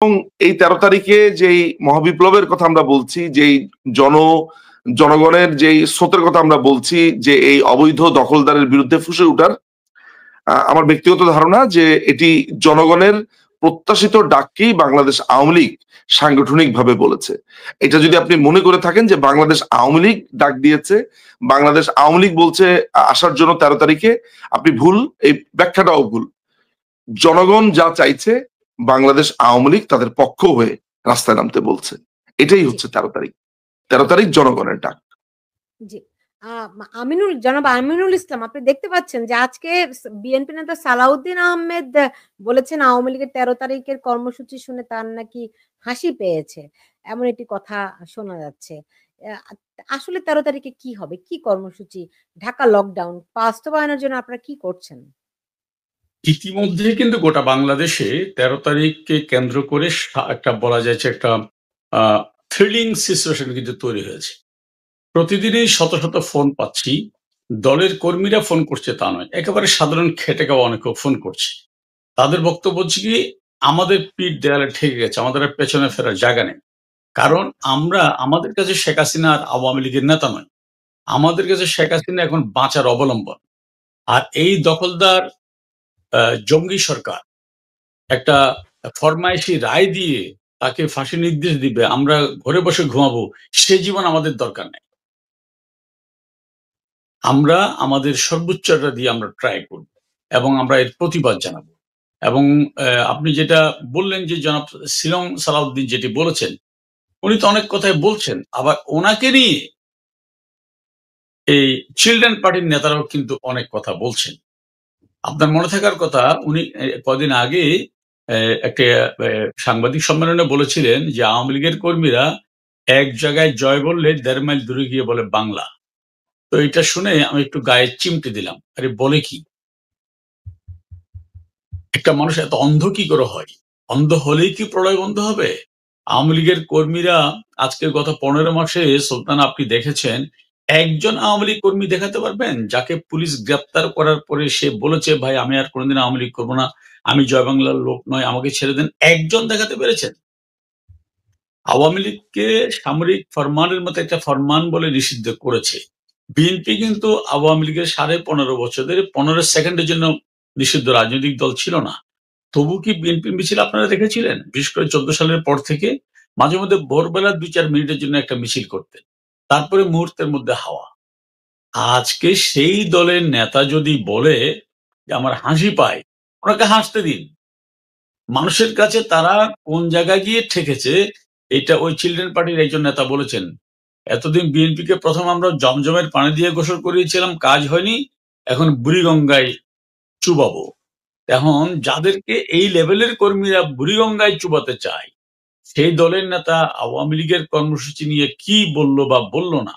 এবং এই 13 তারিখে যেই মহাবিপ্লবের কথা আমরা বলছি, যেই জনগণের যেই স্রোতের কথা আমরা বলছি, যে এই অবৈধ দখলদারের বিরুদ্ধে ফুঁসে ওঠার, আমার ব্যক্তিগত ধারণা যে এটি জনগণের প্রত্যাশিত ডাককেই বাংলাদেশ আওয়ামী লীগ সাংগঠনিকভাবে বলেছে। এটা যদি আপনি মনে করে থাকেন যে বাংলাদেশ আওয়ামী লীগ ডাক দিয়েছে, বাংলাদেশ আওয়ামী লীগ বলছে আসার জন্য 13 তারিখে, আপনি ভুল, এই ব্যাখ্যাটাও ভুল। জনগণ যা চাইছে বাংলাদেশ আওয়ামী লীগ তাদের পক্ষ হয়ে রাস্তায় নামতে বলছে। এটাই হচ্ছে 13 তারিখ। 13 তারিখ জনগণের ডাক। জি। জনাব আমিনুল ইসলাম, আপনি দেখতে পাচ্ছেন যে আজকে বিএনপি নেতা সালাউদ্দিন আহমেদ বলেছেন আওয়ামী লীগের 13 তারিখের কর্মসূচি শুনে তার নাকি হাসি পেয়েছে, এমন একটি কথা শোনা যাচ্ছে। আসলে 13 তারিখে কি হবে, কি কর্মসূচি, ঢাকা লকডাউন বাস্তবায়নের জন্য আপনারা কি করছেন? ইতিমধ্যে কিন্তু গোটা বাংলাদেশে 13 তারিখকে কেন্দ্র করে একটা বলা যাচ্ছে একটা থ্রিলিং সিচুয়েশন কিন্তু তৈরি হয়েছে। প্রতিদিনই শত শত ফোন পাচ্ছি। দলের কর্মীরা ফোন করছে তা নয়, একেবারে সাধারণ খেটে খাওয়া অনেকেও ফোন করছে। তাদের বক্তব্য হচ্ছে কি, আমাদের পিঠ দেয়ালে ঠেকে গেছে, আমাদের আর পেছনে ফেরার জায়গা নেই। কারণ আমাদের কাছে শেখ হাসিনা আর আওয়ামী লীগের নেতা নয়, আমাদের কাছে শেখ হাসিনা এখন বাঁচার অবলম্বন। আর এই দখলদার জঙ্গি সরকার একটা ফরমায়েশি রায় দিয়ে তাকে ফাঁসি নির্দেশ দিবে, আমরা ঘরে বসে ঘুমাবো, সে জীবন আমাদের দরকার নেই। আমরা আমাদের সর্বোচ্চটা দিয়ে আমরা ট্রাই করব এবং আমরা এর প্রতিবাদ জানাবো। এবং আপনি যেটা বললেন যে জনাব শিলং সালাউদ্দিন যেটি বলেছেন, উনি তো অনেক কথাই বলছেন, আবার ওনাকে নিয়ে এই চিলড্রেন পার্টির নেতারাও কিন্তু অনেক কথা বলছেন। আপনার মনে থাকার কথা, উনি কদিন আগে একটা সাংবাদিক সম্মেলনে বলেছিলেন যে আওয়ামী লীগের কর্মীরা এক জায়গায় জয় বললে 1.5 মাইল দূরে গিয়ে বলে বাংলা। তো এটা শুনে আমি একটু গায়ে চিমটে দিলাম, আরে বলে কি? একটা মানুষ এত অন্ধ কি করে হয়? অন্ধ হলেই কি প্রলয় বন্ধ হবে? আওয়ামী লীগের কর্মীরা আজকে গত 15 মাসে, সুলতান আপনি দেখেছেন, একজন আওয়ামী লীগ কর্মী দেখাতে পারবেন যাকে পুলিশ গ্রেপ্তার করার পরে সে বলেছে ভাই আমি আর কোনোদিন আওয়ামী লীগ করবো না, আমি জয় বাংলার লোক নয়, আমাকে ছেড়ে দেন? একজন দেখাতে পেরেছেন? আওয়ামী লীগকে সামরিক ফরমানের মতো একটা ফরমান বলে নিষিদ্ধ করেছে। বিএনপি কিন্তু আওয়ামী লীগের 15.5 বছর ধরে 15 সেকেন্ডের জন্য নিষিদ্ধ রাজনৈতিক দল ছিল না। তবু কি বিএনপি মিছিল আপনারা দেখেছিলেন? বিশেষ করে 14 সালের পর থেকে মাঝে মধ্যে ভোরবেলা 2-4 মিনিটের জন্য একটা মিছিল করতেন, তারপরে মুহূর্তের মধ্যে হাওয়া। আজকে সেই দলের নেতা যদি বলে যে আমার হাসি পায়, ওনাকে হাসতে দিন। মানুষের কাছে তারা কোন জায়গায় গিয়ে ঠেকেছে, এটা ওই চিলড্রেন পার্টির একজন নেতা বলেছেন। এতদিন বিএনপিকে প্রথম আমরা জমজমের পানি দিয়ে গোসল করিয়েছিলাম, কাজ হয়নি, এখন বুড়িগঙ্গায় চুবাবো। এখন যাদেরকে এই লেভেলের কর্মীরা বুড়িগঙ্গায় চুবাতে চায়, সেই দলের নেতা আওয়ামী লীগের কর্মসূচি নিয়ে কি বলল বা বলল না,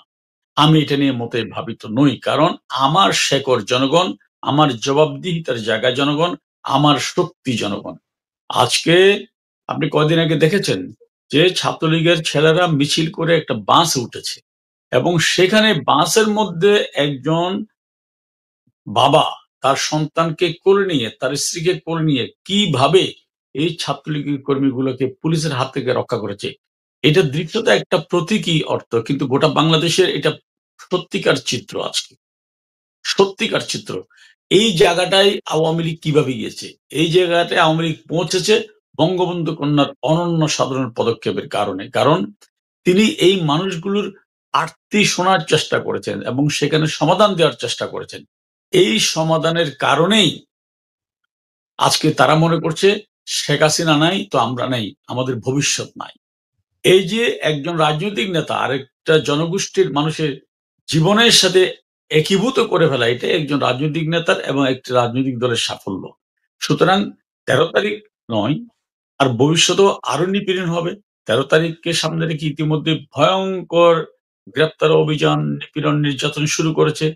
আমি এটা নিয়ে মোটেই ভাবিত নই। কারণ আমার শেকড় জনগণ, আমার জবাবদিহিতার জায়গা জনগণ, আমার শক্তি জনগণ। আজকে আপনি কদিন আগে দেখেছেন যে ছাত্রলীগের ছেলেরা মিছিল করে একটা বাস উঠেছে এবং সেখানে বাসের মধ্যে একজন বাবা তার সন্তানকে কোলে নিয়ে, তার স্ত্রীকে কোলে নিয়ে কিভাবে এই ছাত্রলীগের কর্মীগুলোকে পুলিশের হাত থেকে রক্ষা করেছে, এটা দৃশ্যত একটা প্রতীকী অর্থ। কিন্তু গোটা বাংলাদেশের এটা সত্যিকার চিত্র। আজকে সত্যিকার চিত্র। এই জায়গাটায় আওয়ামী লীগ কিভাবে গিয়েছে, এই জায়গাটায় আওয়ামী লীগ পৌঁছেছে বঙ্গবন্ধু কন্যার অনন্য সাধারণ পদক্ষেপের কারণে। কারণ তিনি এই মানুষগুলোর আর্তি শোনার চেষ্টা করেছেন এবং সেখানে সমাধান দেওয়ার চেষ্টা করেছেন। এই সমাধানের কারণেই আজকে তারা মনে করছে শেখ হাসিনা নাই তো আমরা নাই, আমাদের ভবিষ্যৎ নাই। এই যে একজন রাজনৈতিক নেতা আরেকটা জনগোষ্ঠীর মানুষের জীবনের সাথে একীভূত করে ফেলা, এটা একজন রাজনৈতিক নেতার এবং একটি রাজনৈতিক দলের সাফল্য। সুতরাং 13 তারিখ নয়, আর ভবিষ্যতেও আরো নিপীড়ন হবে। 13 তারিখকে সামনে রেখে ইতিমধ্যে ভয়ঙ্কর গ্রেপ্তার অভিযান, নিপীড়ন, নির্যাতন শুরু করেছে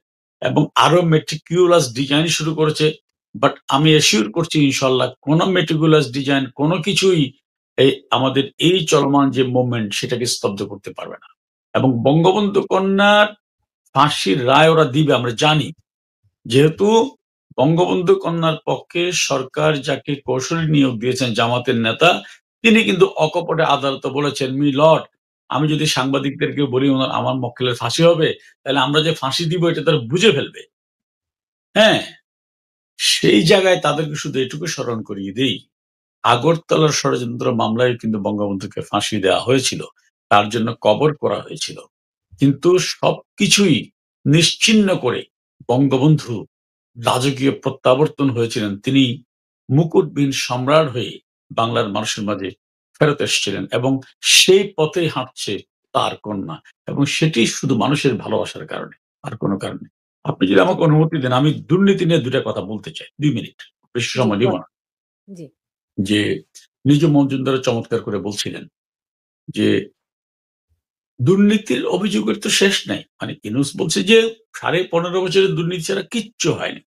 এবং আরো মেটিকুলাস ডিজাইন শুরু করেছে। বাট আমি অ্যাসিওর করছি ইনশাল্লাহ কোনো মেটিকুলাস ডিজাইন কোনো কিছুই আমাদের এই চলমান যে মুভমেন্ট সেটাকে স্তব্ধ করতে পারবে না। এবং বঙ্গবন্ধু কন্যার ফাঁসির রায় ওরা দিবে আমরা জানি, যেহেতু বঙ্গবন্ধু কন্যার পক্ষে সরকার যাকে কৌশলী নিয়োগ দিয়েছেন জামাতের নেতা, তিনি কিন্তু অকপটে আদালতে বলেছেন, মি লর্ড, আমি যদি সাংবাদিকদেরকে বলি আমার মক্কেলের ফাঁসি হবে, তাহলে আমরা যে ফাঁসি দিব এটা তারা বুঝে ফেলবে। হ্যাঁ, সেই জায়গায় তাদেরকে শুধু এটুকু স্মরণ করিয়ে দেই, আগরতলার ষড়যন্ত্র মামলায় কিন্তু বঙ্গবন্ধুকে ফাঁসি দেওয়া হয়েছিল, তার জন্য কবর করা হয়েছিল, কিন্তু সবকিছুই নিশ্চিহ্ন করে বঙ্গবন্ধু রাজকীয় প্রত্যাবর্তন হয়েছিলেন। তিনি মুকুটবিহীন সম্রাট হয়ে বাংলার মানুষের মাঝে ফেরত এসেছিলেন এবং সেই পথেই হাঁটছে তার কন্যা, এবং সেটি শুধু মানুষের ভালোবাসার কারণে, আর কোনো কারণে। আপনি যদি জি, আমাকে অনুমতি দেন, আমি দুর্নীতি নিয়ে ২ টা কথা বলতে চাই। ২ মিনিট, বেশি জি সময় নিব না। জি, যে নিজু মজুমদার চমৎকার করে বলছিলেন যে দুর্নীতির অভিযোগের তো শেষ নাই। মানে ইউনূস বলছে যে ১৫.৫ বছরের দুর্নীতি ছাড়া কিচ্ছু হয়নি।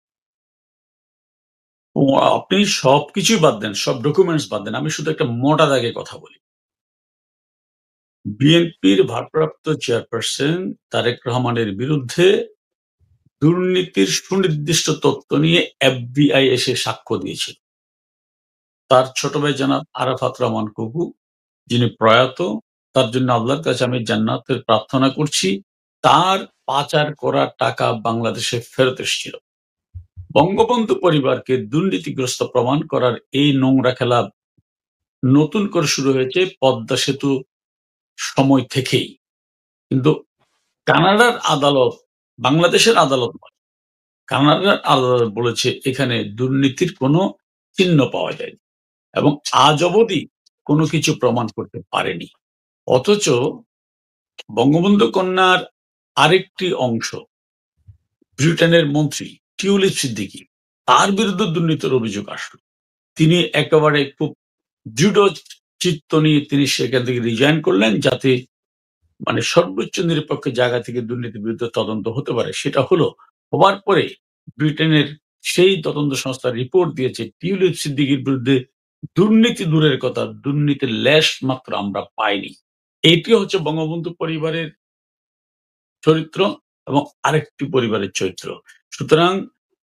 ও আপনি সবকিছুই বাদ দেন, সব ডকুমেন্টস বাদ দেন। আমি শুধু একটা মোটা দাগে কথা বলি। বিএনপির ভারপ্রাপ্ত চেয়ারপারসন তারেক রহমানের বিরুদ্ধে দুর্নীতির সুনির্দিষ্ট তথ্য নিয়ে এফবিআই এসে সাক্ষ্য দিয়েছিল। তার ছোট ভাই জনাব আরাফাত রহমান কুকু, যিনি প্রয়াত, তার জন্য আল্লাহর কাছে আমি জান্নাতের প্রার্থনা করছি। তার পাচার করা টাকা বাংলাদেশে ফেরত এসেছিল। বঙ্গবন্ধু পরিবারকে দুর্নীতিগ্রস্ত প্রমাণ করার এই নোংরা খেলা নতুন করে শুরু হয়েছে পদ্মা সেতু সময় থেকেই। কিন্তু কানাডার আদালত, বাংলাদেশের আদালত নয়, কানাডার আদালত বলেছে এখানে দুর্নীতির কোনো চিহ্ন পাওয়া যায়নি এবং আজ অবধি কোনো কিছু প্রমাণ করতে পারেনি। অথচ বঙ্গবন্ধু কন্যার আরেকটি অংশ, ব্রিটেনের মন্ত্রী টিউলিপ সিদ্দিকী, তার বিরুদ্ধে দুর্নীতির অভিযোগ আসলো। তিনি একেবারে খুব দৃঢ় চিত্ত নিয়ে তিনি সেখান থেকে রিজাইন করলেন, যাতে মানে সর্বোচ্চ নিরপেক্ষ জায়গা থেকে দুর্নীতির বিরুদ্ধে তদন্ত হতে পারে। সেটা হলো, হবার পরে ব্রিটেনের সেই তদন্ত সংস্থা রিপোর্ট দিয়েছে টিউলিপ সিদ্দিকীর বিরুদ্ধে দুর্নীতি দূরের কথা, দুর্নীতির লেশ মাত্র আমরা পাইনি। এটি হচ্ছে বঙ্গবন্ধু পরিবারের চরিত্র এবং আরেকটি পরিবারের চরিত্র। সুতরাং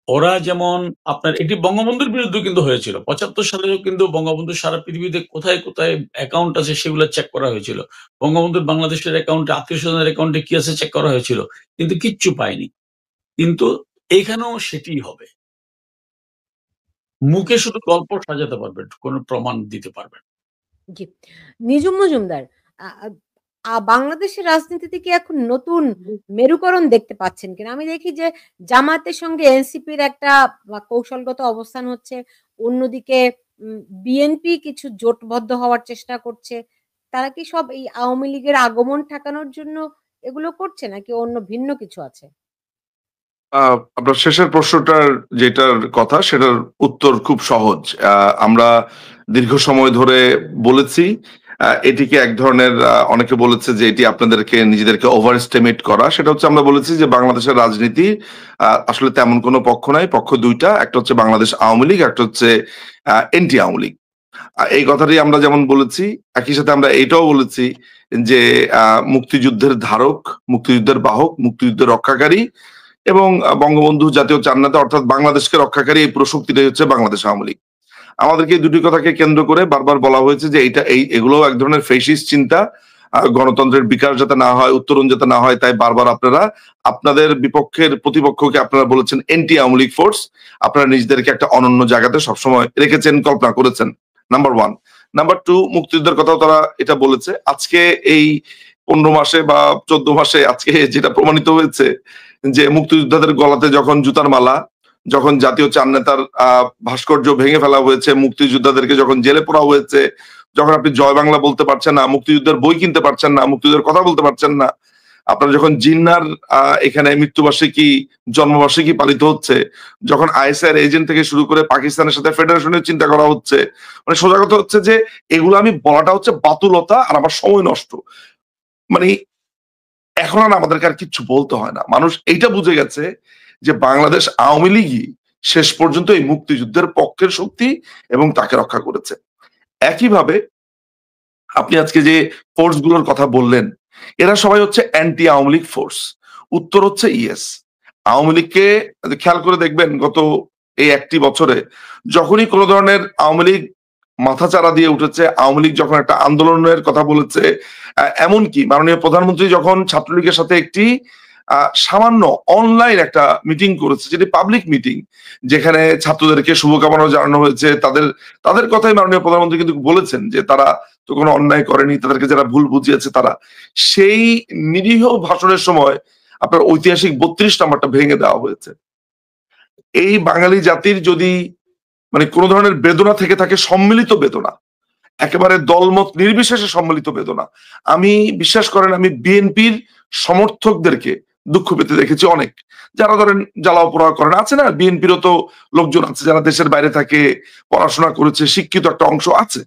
ওরা যেমন আপনার এটি বঙ্গবন্ধুর বিরুদ্ধে কিন্তু হয়েছিল। ৭৫ সালেও কিন্তু বঙ্গবন্ধু সারা পৃথিবীতে কোথায়, কোথায় অ্যাকাউন্ট আছে সেগুলো চেক করা হয়েছিল। বঙ্গবন্ধুর বাংলাদেশের অ্যাকাউন্টে, আত্মীয়স্বজনের অ্যাকাউন্টে কি আছে চেক করা হয়েছিল। কিন্তু কিচ্ছু পায়নি। কিন্তু এখানেও সেটিই হবে। মুখে শুধু গল্প সাজাতে পারবেন, কোন প্রমাণ দিতে পারবেন। জি। নিজুম মজুমদার, আ আ বাংলাদেশের রাজনীতিতে কি এখন নতুন মেরুকরণ দেখতে পাচ্ছেন কিনা? আমি দেখি যে জামায়াতের সঙ্গে এনসিপির একটা কৌশলগত অবস্থান হচ্ছে। অন্যদিকে বিএনপি কিছু জোটবদ্ধ হওয়ার চেষ্টা করছে। তারা কি সব এই আওয়ামী লীগের আগমন ঠেকানোর জন্য এগুলো করছে নাকি অন্য ভিন্ন কিছু আছে? আপনার শেষের প্রশ্নটার যেটার কথা সেটার উত্তর খুব সহজ। আমরা দীর্ঘ সময় ধরে বলেছি, এটিকে এক ধরনের অনেকে বলেছে যে এটি আপনাদেরকে নিজেদেরকে ওভার এস্টিমেট করা। সেটা হচ্ছে আমরা বলেছি যে বাংলাদেশের রাজনীতি আসলে তেমন কোনো পক্ষ নাই, পক্ষ দুইটা। একটা হচ্ছে বাংলাদেশ আওয়ামী লীগ, একটা হচ্ছে এনটি আওয়ামী লীগ। এই কথাটি আমরা যেমন বলেছি, একই সাথে আমরা এটাও বলেছি যে মুক্তিযুদ্ধের ধারক, মুক্তিযুদ্ধের বাহক, মুক্তিযুদ্ধের রক্ষাকারী এবং বঙ্গবন্ধু জাতীয় চান্নাতে অর্থাৎ বাংলাদেশকে রক্ষাকারী এই পুরো শক্তিটাই হচ্ছে বাংলাদেশ আওয়ামী লীগ। আমাদেরকে এই দুটি কথাকে কেন্দ্র করে বারবার বলা হয়েছে যে এগুলো এক ধরনের ফেসিস্ট চিন্তা, গণতন্ত্রের বিকাশ যাতে না হয়, উত্তরণ যাতে না হয়, তাই বারবার আপনারা আপনাদের বিপক্ষের প্রতিপক্ষকে আপনারা বলেছেন এন্টি আওয়ামী লীগ ফোর্স। আপনারা নিজেদেরকে একটা অনন্য জায়গাতে সবসময় রেখেছেন, কল্পনা করেছেন। নাম্বার 1। নাম্বার 2, মুক্তিযুদ্ধের কথাও তারা এটা বলেছে। আজকে এই ১৫ মাসে বা ১৪ মাসে আজকে যেটা প্রমাণিত হয়েছে যে মুক্তিযোদ্ধাদের গলাতে যখন জুতার মালা, যখন জাতীয় চার নেতার ভাস্কর্য ভেঙে ফেলা হয়েছে, মুক্তিযোদ্ধাদেরকে যখন জেলে পোড়া হয়েছে, যখন আপনি জয় বাংলা বলতে পারছেন না, মুক্তিযুদ্ধের বই কিনতে পারছেন না, মুক্তিযুদ্ধের কথা বলতে পারছেন না, আপনার যখন জিন্নার এখানে মৃত্যুবার্ষিকী, জন্মবার্ষিকী পালিত হচ্ছে, যখন আইএসআইয়ের এজেন্ট থেকে শুরু করে পাকিস্তানের সাথে ফেডারেশনের চিন্তা করা হচ্ছে, মানে সোজা কথা হচ্ছে যে এগুলো আমি বলাটা হচ্ছে বাতুলতা আর আমার সময় নষ্ট। মানে এখন আর আমাদেরকে আর কিচ্ছু বলতে হয় না। মানুষ এইটা বুঝে গেছে যে বাংলাদেশ আওয়ামী লীগই শেষ পর্যন্ত এই মুক্তিযুদ্ধের পক্ষের শক্তি এবং তাকে রক্ষা করেছে। একইভাবে আপনি আজকে যে ফোর্স গুলোর কথা বললেন, এরা সবাই হচ্ছে অ্যান্টি আওয়ামী লীগ ফোর্স। উত্তর হচ্ছে ইয়েস। আওয়ামী লীগকে খেয়াল করে দেখবেন গত এই ১টি বছরে যখনই কোনো ধরনের আওয়ামী লীগ মাথাচাড়া দিয়ে উঠেছে। আওয়ামী লীগ যখন একটা আন্দোলনের কথা বলেছে, এমনকি মাননীয় প্রধানমন্ত্রী যখন ছাত্রলীগের সাথে একটি সামান্য অনলাইন একটা মিটিং করেছে, যেটি পাবলিক মিটিং, যেখানে ছাত্রদেরকে শুভকামনা জানানো হয়েছে, তাদের কথাই মাননীয় প্রধানমন্ত্রী কিন্তু বলেছেন যে তারা তো কোনো অন্যায় করেনি, তাদেরকে যারা ভুল বুঝিয়েছে তারা। সেই নিরীহ ভাষণের সময় আপনার ঐতিহাসিক 32 নম্বরটা ভেঙে দেওয়া হয়েছে। এই বাঙালি জাতির যদি মানে কোন ধরনের বেদনা থেকে থাকে, সম্মিলিত বেদনা, একেবারে দলমত নির্বিশেষে সম্মিলিত বেদনা, আমি বিশ্বাস করেন আমি বিএনপির সমর্থকদেরকে দুঃখ পেতে দেখেছি অনেক। যারা ধরেন জ্বালাও পোড়াও করেন, আছে না, বিএনপিরও তো লোকজন আছে যারা দেশের বাইরে থাকে, পড়াশোনা করেছে, শিক্ষিত একটা অংশ আছে,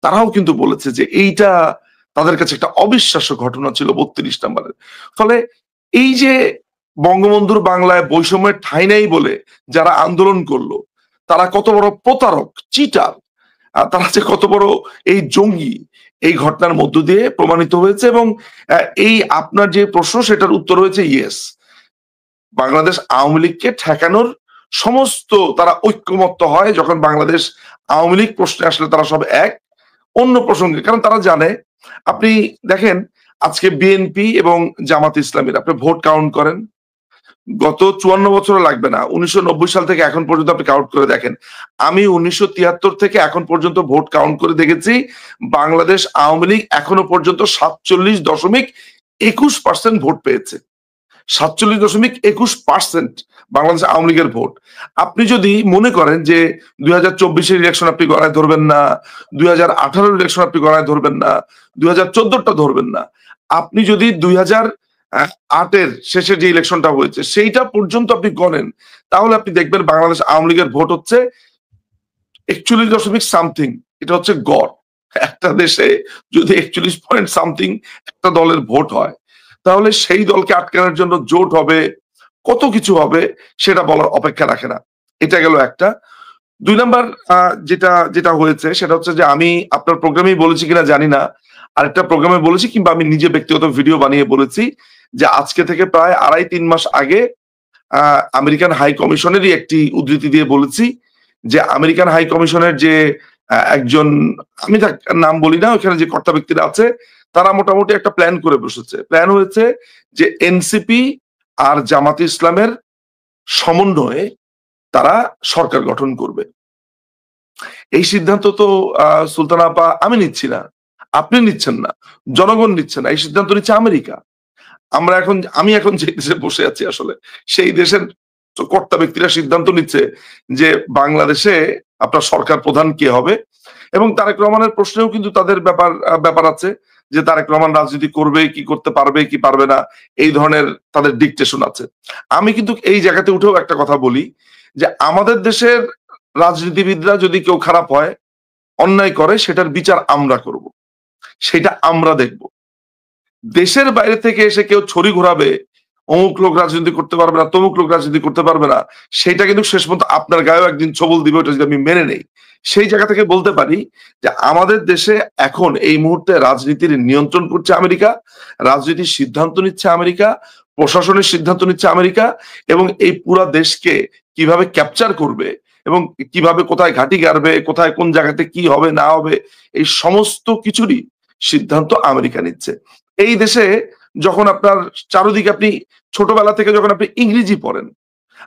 তারাও কিন্তু বলেছে যে এইটা তাদের কাছে একটা অবিশ্বাস্য ঘটনা ছিল 32 নম্বরের। ফলে এই যে বঙ্গবন্ধুর বাংলায় বৈষম্যের ঠাঁই নেই বলে যারা আন্দোলন করলো, তারা কত বড় প্রতারক, চিটার, তারা যে কত বড় এই জঙ্গি, এই ঘটনার মধ্য দিয়ে প্রমাণিত হয়েছে। এবং এই আপনার যে প্রশ্ন, সেটার উত্তর হয়েছে ইয়েস। বাংলাদেশ আওয়ামী লীগকে ঠেকানোর সমস্ত তারা ঐক্যমত্য হয় যখন বাংলাদেশ আওয়ামী লীগ প্রশ্নে আসলে তারা সব এক অন্য প্রসঙ্গে। কারণ তারা জানে, আপনি দেখেন আজকে বিএনপি এবং জামাত ইসলামীর আপনি ভোট কাউন্ট করেন, গত 54 বছরও লাগবে না, 1990 সাল থেকে এখন পর্যন্ত আপনি কাউন্ট করে দেখেন। আমি 1973 থেকে এখন পর্যন্ত ভোট কাউন্ট করে দেখেছি, বাংলাদেশ আওয়ামী লীগ এখনো পর্যন্ত 47.21% ভোট পেয়েছে। 47.21% বাংলাদেশ আওয়ামী লীগের ভোট। আপনি যদি মনে করেন যে 2024-এর ইলেকশন আপনি গণায় ধরবেন না, 2018-এর ইলেকশন আপনি গণায় ধরবেন না, 2014টা ধরবেন না, আপনি যদি 2008-এর শেষে যে ইলেকশনটা হয়েছে সেইটা পর্যন্ত আপনি গণেন, তাহলে আপনি দেখবেন বাংলাদেশ আওয়ামী লীগের ভোট হচ্ছে 41 এটা হচ্ছে গড়। একটা দেশে যদি 41 পয়েন্ট সামথিং একটা দলের ভোট হয়, তাহলে সেই দলকে আটকানোর জন্য জোট হবে, কত কিছু হবে, সেটা বলার অপেক্ষা রাখে না। এটা গেল একটা। 2 নাম্বার যেটা হয়েছে সেটা হচ্ছে যে আমি আপনার প্রোগ্রামেই বলেছি কিনা জানি না, আরেকটা প্রোগ্রামে বলেছি কিংবা আমি নিজে ব্যক্তিগত ভিডিও বানিয়ে বলেছি যে আজকে থেকে প্রায় 2.5-3 মাস আগে আমেরিকান হাই কমিশনেরই একটি উদ্ধৃতি দিয়ে বলেছি যে আমেরিকান হাই কমিশনের যে একজন, আমি তার নাম বলি না, ওখানে যে কর্তা ব্যক্তিরা আছে, তারা মোটামুটি একটা প্ল্যান করে বসেছে। প্ল্যান হয়েছে যে এনসিপি আর জামাতে ইসলামের সমন্বয়ে তারা সরকার গঠন করবে। এই সিদ্ধান্ত তো সুলতানা আপা আমি নিচ্ছি না, আপনি নিচ্ছেন না, জনগণ নিচ্ছে না, এই সিদ্ধান্ত নিচ্ছে আমেরিকা। আমি এখন যে দেশে বসে আছি আসলে সেই দেশের কর্তা ব্যক্তিরা সিদ্ধান্ত নিচ্ছে যে বাংলাদেশে আপনার সরকার প্রধান কে হবে। এবং তারেক রহমানের প্রশ্নেও কিন্তু তাদের ব্যাপার আছে যে তারেক রহমান রাজনীতি করবে কি করতে পারবে কি পারবে না, এই ধরনের তাদের ডিকটেশন আছে। আমি কিন্তু এই জায়গাতে উঠেও একটা কথা বলি যে আমাদের দেশের রাজনীতিবিদরা যদি কেউ খারাপ হয়, অন্যায় করে, সেটার বিচার আমরা করব, সেটা আমরা দেখব। দেশের বাইরে থেকে এসে কেউ ছড়ি ঘোরাবে, অমুক লোক রাজনীতি করতে পারবে না, তমুক লোক রাজনীতি করতে পারবে না, সেটা কিন্তু শেষ পর্যন্ত আপনার গায়েও একদিন ছবল দিবে, ওটা যদি আমি মেনে নেই। সেই জায়গা থেকে বলতে পারি যে আমাদের দেশে এখন এই মুহূর্তে রাজনীতির নিয়ন্ত্রণ করছে আমেরিকা, রাজনীতির সিদ্ধান্ত নিচ্ছে আমেরিকা, প্রশাসনের সিদ্ধান্ত নিচ্ছে আমেরিকা, এবং এই পুরা দেশকে কিভাবে ক্যাপচার করবে এবং কিভাবে কোথায় ঘাঁটি গাড়বে, কোথায় কোন জায়গাতে কি হবে না হবে, এই সমস্ত কিছুরই সিদ্ধান্ত আমেরিকা নিচ্ছে। এই দেশে যখন আপনার চারদিকে আপনি ছোটবেলা থেকে যখন আপনি ইংরেজি পড়েন,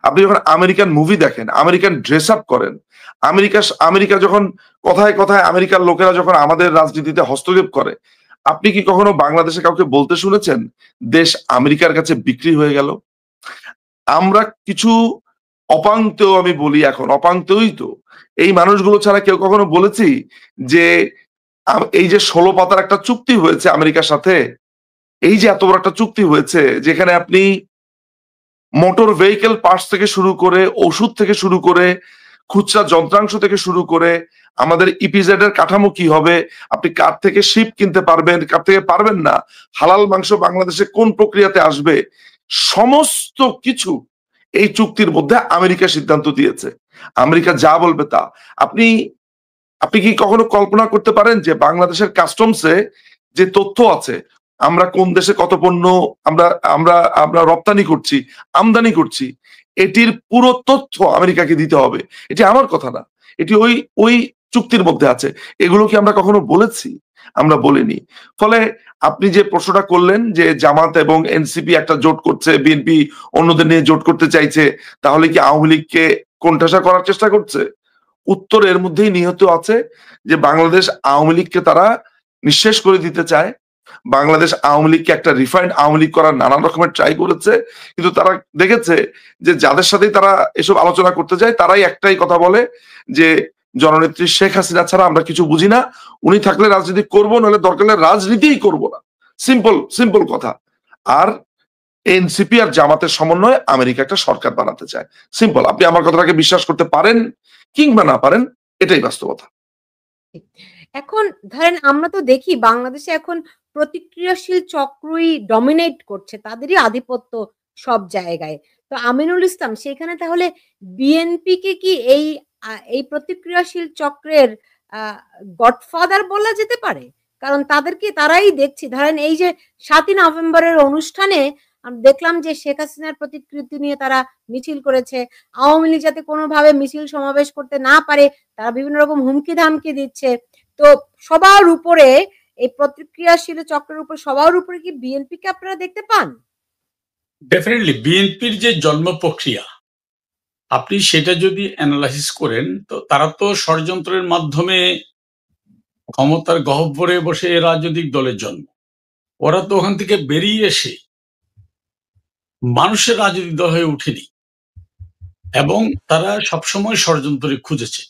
আপনি যখন আমেরিকান মুভি দেখেন, আমেরিকান ড্রেস আপ করেন, আমেরিকা যখন কথায় কথায় আমেরিকার লোকেরা যখন আমাদের রাজনীতিতে হস্তক্ষেপ করে, আপনি কি কখনো বাংলাদেশে কাউকে বলতে শুনেছেন দেশ আমেরিকার কাছে বিক্রি হয়ে গেল? আমরা কিছু অপাংতেও, আমি বলি এখন অপাংতেই তো, এই মানুষগুলো ছাড়া কেউ কখনো বলেছি যে এই যে 16 পাতার একটা চুক্তি হয়েছে আমেরিকার সাথে, এই যে এত বড় একটা চুক্তি হয়েছে যেখানে আপনি মোটর ভেহিকেল পার্টস থেকে শুরু করে, ওষুধ থেকে শুরু করে, খুচরা যন্ত্রাংশ থেকে শুরু করে, আমাদের ইপিজেড এর কাঠামো কি হবে, আপনি কার থেকে শিপ কিনতে পারবেন, কার থেকে পারবেন না, হালাল মাংস বাংলাদেশে কোন প্রক্রিয়াতে আসবে, সমস্ত কিছু এই চুক্তির মধ্যে আমেরিকা সিদ্ধান্ত দিয়েছে। আমেরিকা যা বলবে তা। আপনি কি কখনো কল্পনা করতে পারেন যে বাংলাদেশের কাস্টমসে যে তথ্য আছে, আমরা কোন দেশে কত পণ্য আমরা আমরা আমরা রপ্তানি করছি, আমদানি করছি, এটির পুরো তথ্য আমেরিকাকে দিতে হবে। এটি আমার কথা না, এটি ওই চুক্তির মধ্যে আছে। এগুলো কি আমরা কখনো বলেছি? আমরা বলিনি। ফলে আপনি যে প্রশ্নটা করলেন যে জামাত এবং এনসিপি একটা জোট করছে, বিএনপি অন্যদের নিয়ে জোট করতে চাইছে, তাহলে কি আওয়ামী লীগকে কোণঠাসা করার চেষ্টা করছে? উত্তর এর মধ্যেই নিহিত আছে যে বাংলাদেশ আওয়ামী লীগকে তারা নিঃশেষ করে দিতে চায়। বাংলাদেশ আওয়ামী লীগকে একটা রিফাইন্ড আওয়ামী লীগ করার নানান রকমের ট্রাই করেছে, কিন্তু তারা দেখেছে যে যাদের সাথেই তারা এসব আলোচনা করতে যায় তারাই একটাই কথা বলে যে জননেত্রী শেখ হাসিনা ছাড়া আমরা কিছু বুঝি না, উনি থাকলে রাজনীতি করবো, নাহলে দরকার হলে রাজনীতিই করবো না। সিম্পল সিম্পল কথা। আর এনসিপি আর জামাতের সমন্বয়ে আমেরিকা একটা সরকার বানাতে চায়। সিম্পল। আপনি আমার কথাটাকে বিশ্বাস করতে পারেন কিংবা না পারেন, এটাই বাস্তবতা। ঠিক। এখন ধরেন আমরা তো দেখি বাংলাদেশে এখন প্রতিক্রিয়াশীল চক্রই ডমিনেট করছে। তাদেরই আধিপত্য সব জায়গায়। তো আমিনুল ইসলাম সেখানে তাহলে বিএনপিকে কি এই প্রতিক্রিয়াশীল চক্রের আ গডফাদার বলা যেতে পারে? কারণ তারাই দেখছি ধরেন এই যে ৭ই নভেম্বরের অনুষ্ঠানে দেখলাম যে শেখ হাসিনার প্রতিকৃতি নিয়ে তারা মিছিল করেছে। আওয়ামী লীগ যাতে কোনোভাবে মিছিল সমাবেশ করতে না পারে তারা বিভিন্ন রকম হুমকি-ধামকি দিচ্ছে। তো সবার উপরে এই প্রতিক্রিয়াশীল চক্রের উপর সবার উপরে কি বিএনপিকে আপনারা দেখতে পান? ডেফিনেটলি বিএনপির যে জন্ম প্রক্রিয়া, আপনি সেটা যদি অ্যানালাইসিস করেন, তো তারা তো ষড়যন্ত্রের মাধ্যমে ক্ষমতার গহ্বরে বসে রাজনৈতিক দলের জন্ম। ওরা তো ওখান থেকে বেরিয়ে এসে মানুষের রাজনৈতিক দল হয়ে উঠেনি, এবং তারা সবসময় ষড়যন্ত্রে খুঁজেছে।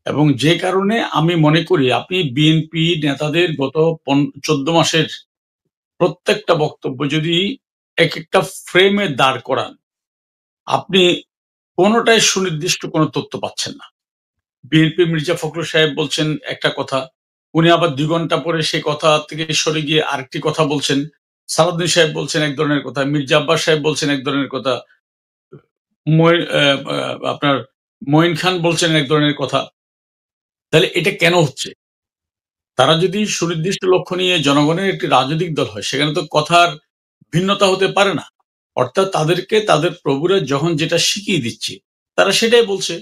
এবং যে কারণে আমি মনে করি আপনি বিএনপি নেতাদের গত 14 মাসের প্রত্যেকটা বক্তব্য যদি একেকটা ফ্রেমে দাঁড় করান, আপনি কোনোটাই সুনির্দিষ্ট কোনো তথ্য পাচ্ছেন না। বিএনপি মির্জা ফখরুল সাহেব বলছেন একটা কথা, উনি আবার ২ ঘন্টা পরে সেই কথা থেকে সরে গিয়ে আরেকটি কথা বলছেন। সালাউদ্দিন সাহেব বলছেন এক ধরনের কথা, মির্জা আব্বাস সাহেব বলছেন এক ধরনের কথা, আপনার মঈন খান বলছেন এক ধরনের কথা। তাহলে এটা কেন হচ্ছে? তারা যদি সুনির্দিষ্ট লক্ষ্য নিয়ে জনগণের একটি রাজনৈতিক দল হয়, সেখানে তো কথার ভিন্নতা হতে পারে না। অর্থাৎ তাদেরকে তাদের প্রভুরা যখন যেটা শিখিয়ে দিচ্ছে, তারা সেটাই বলছে।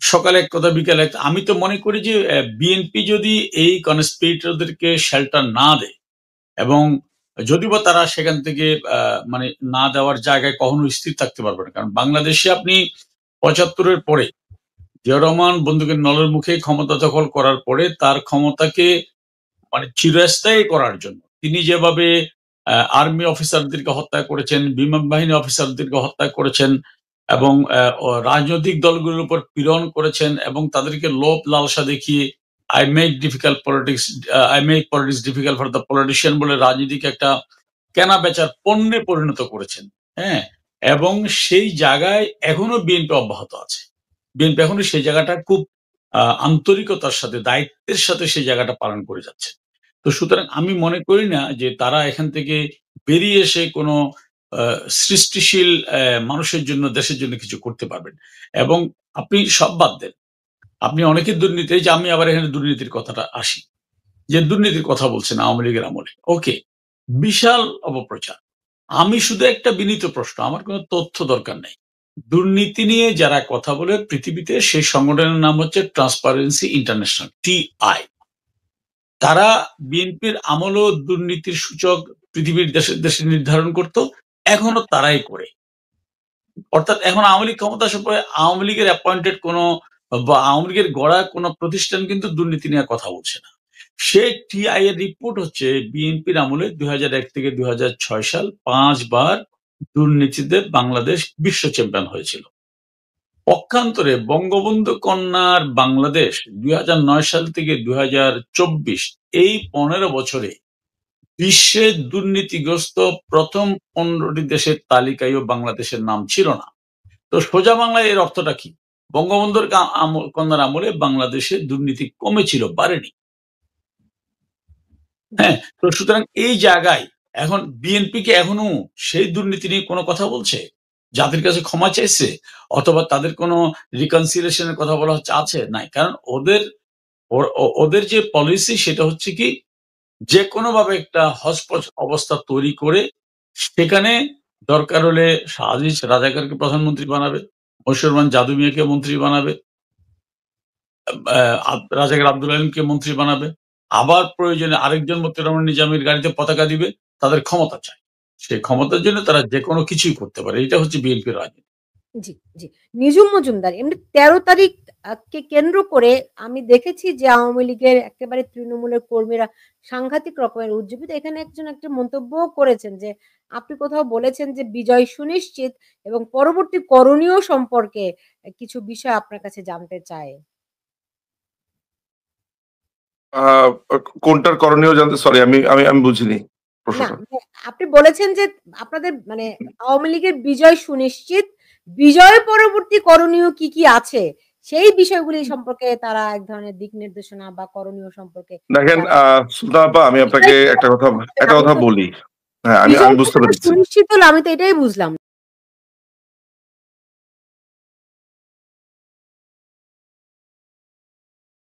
সকালে এক কথা, বিকালে এক। আমি তো মনে করি যে বিএনপি যদি এই কনস্পিরেটরদেরকে শেল্টার না দেয়, এবং যদিও তারা সেখান থেকে মানে না দেওয়ার জায়গায় কখনো স্থির থাকতে পারবে না। কারণ বাংলাদেশে আপনি ৭৫-এর পরে জিয়াউর রহমান বন্দুকের নলের মুখে ক্ষমতা দখল করার পরে তার ক্ষমতাকে মানে চিরস্থায়ী করার জন্য তিনি যেভাবে আর্মি অফিসারদেরকে হত্যা করেছেন, বিমান বাহিনী অফিসারদেরকে হত্যা করেছেন, এবং রাজনৈতিক দলগুলোর উপর পীড়ন করেছেন, এবং তাদেরকে লোভ লালসা দেখিয়ে I make politics difficult for the politician বলে রাজনীতিকে একটা কেনা বেচার পণ্যে পরিণত করেছেন। হ্যাঁ, এবং সেই জায়গায় এখনো বিএনপি অব্যাহত আছে। বিএনপি এখনো সেই জায়গাটা খুব আন্তরিকতার সাথে, দায়িত্বের সাথে সেই জায়গাটা পালন করে যাচ্ছে। তো সুতরাং আমি মনে করি না যে তারা এখান থেকে বেরিয়ে এসে কোনো সৃষ্টিশীল মানুষের জন্য, দেশের জন্য কিছু করতে পারবেন। এবং আপনি সব বাদ দেন। আপনি অনেকের দুর্নীতি, এই যে আমি আবার এখানে দুর্নীতির কথাটা আসি। যে দুর্নীতির কথা বলছেন আওয়ামী লীগের আমলে। ওকে, বিশাল অপপ্রচার। আমি শুধু একটা বিনীত প্রশ্ন, আমার কোনো তথ্য দরকার নেই। দুর্নীতি নিয়ে যারা কথা বলে পৃথিবীতে, সেই সংগঠনের নাম হচ্ছে ট্রান্সপারেন্সি ইন্টারন্যাশনাল, TI। তারা বিএনপির আমলেও দুর্নীতির সূচক পৃথিবীর দেশে দেশে নির্ধারণ করত, এখনো তারাই করে। অর্থাৎ এখন আওয়ামী লীগ ক্ষমতা আসার পরে আওয়ামী লীগের অ্যাপয়েন্টেড কোনো বা আওয়ামী লীগের গড়া কোনো প্রতিষ্ঠান কিন্তু দুর্নীতি নিয়ে কথা বলছে না। সেই TI এর রিপোর্ট হচ্ছে বিএনপির আমলে ২০০১ থেকে ২০০৬ সাল ৫ বার দুর্নীতিতে বাংলাদেশ বিশ্ব চ্যাম্পিয়ন হয়েছিল। পক্ষান্তরে বঙ্গবন্ধু কন্যার বাংলাদেশ ২০০৯ সাল থেকে ২০২৪ এই ১৫ বছরে বিশ্বের দুর্নীতিগ্রস্ত প্রথম ১৫টি দেশের তালিকায়ও বাংলাদেশের নাম ছিল না। তো সোজা বাংলায় এর অর্থটা কি? বঙ্গবন্ধুর কন্যার আমলে বাংলাদেশে দুর্নীতি কমেছিল, বাড়েনি। হ্যাঁ, তো সুতরাং এই জায়গায় এখন বিএনপি কে এখনো সেই দুর্নীতি নিয়ে কোনো কথা বলছে? জাতির কাছে ক্ষমা চাইছে? অথবা তাদের কোনো রিকনসিলিয়েশন এর কথা বলা হচ্ছে আছে? নাই। কারণ ওদের যে পলিসি সেটা হচ্ছে কি, যেকোনোভাবে একটা হচপচ অবস্থা তৈরি করে সেখানে দরকার হলে আজিজ রাজাকারকে প্রধানমন্ত্রী বানাবে, মশিউর রহমান যাদু মিয়াকে মন্ত্রী বানাবে, রাজাকার আব্দুল আলীমকে মন্ত্রী বানাবে, আবার প্রয়োজনে আরেকজন মতিউর রহমান নিজামীর গাড়িতে পতাকা দিবে। তাদের ক্ষমতা চাই, সেই ক্ষমতার জন্য তারা যে কোনো কিছুই করতে পারে। এটা হচ্ছে বিএনপির রাজনীতি। জি, জি। নিজুম মজুমদার এমনি ১৩ তারিখ কে কেন্দ্র করে আমি দেখেছি যে আওয়ামী লীগের একেবারে তৃণমূলের কর্মীরা সাংঘাতিক রকমের উজ্জীবিত। এখানে একজন একটা মন্তব্যও করেছেন যে আপনি কোথাও বলেছেন যে বিজয় সুনিশ্চিত এবং পরবর্তী করণীয় সম্পর্কে কিছু বিষয় আপনার কাছে জানতে চায়। আহ, কোনটার করণীয় জানতে, সরি আমি আমি আমি বুঝিনি না, প্রশ্নটা। মানে আপনি বলেছেন যে আপনাদের মানে আওয়ামী লীগের বিজয় সুনিশ্চিত, বিজয় পরবর্তী করণীয় কি, কি আছে? সেই বিষয়গুলি সম্পর্কে তারা এক ধরনের দিক নির্দেশনা বা করণীয় সম্পর্কে দেখেন জানতে সুলতান আপা, আমি আপনাকে বিজয় একটা কথা আমি তো বলি। হ্যাঁ, আমি বিজয় বুঝতে কতটা পেরেছি। সুনিশ্চিত হলো আমি তো এটাই বুঝলাম।